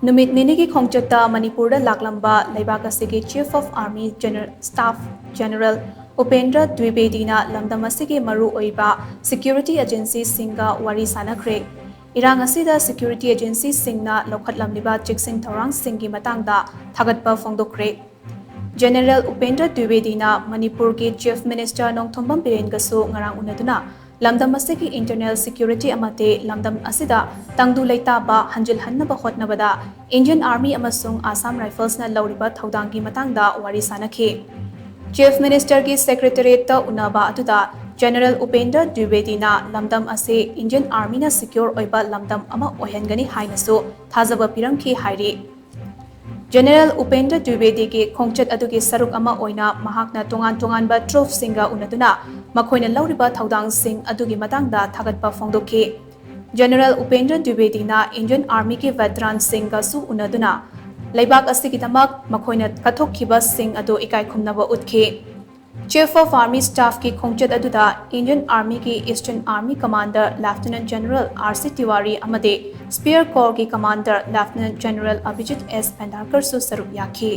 NUMIT NINI KHONGCHAT Manipur LAKLAMBA LEIBAK Asigi Chief of Army General Staff General Upendra Dwivedi na Lamdam Asigi Maru Oiba Security Agency Singa Wari Shannakhre IRANG ASIDA Security Agency Singna LOUKHATLAMLIBA CHEKSHIN THOURANG Singgi MATANGDA THAGATPA PHONGDOKHRE General Upendra Dwivedi na Manipur ki Chief Minister Nongthombam Birengasu ngarang unaduna Lamdam Asigi Internal Security amate Lamdam Asida Tangdu Leitaba Hanjil Hannaba Hotnabada Indian Army amasung Assam Rifles na Lauriba Thoudangi Matangda Wari Shannakhre Chief Minister ki Secretariat ta unaba atuda General Upendra Dwivedi na Lamdam ase Indian Army na secure oiba lamdam ama ohengani hainasu thazaba piramki hairi General Upendra Dwivedi ki khongchat adugi saruk ama oina mahakna tongan ba trof singa unaduna makhoina lauriba thaudang sing adugi matangda thagatpa phongdokhe General Upendra Dwivedi na Indian Army ki veteran singa su unaduna LEIBAK asigi damak makhoina kathokhiba sing adu ikai khumnaba utkhe Chief of Army Staff ki khongchat aduda Indian Army ki Eastern Army Commander Lieutenant General R.C. Tiwari amade Spear Corps ki Commander Lieutenant General Abhijit S. Bhandarkar su saruk yakhi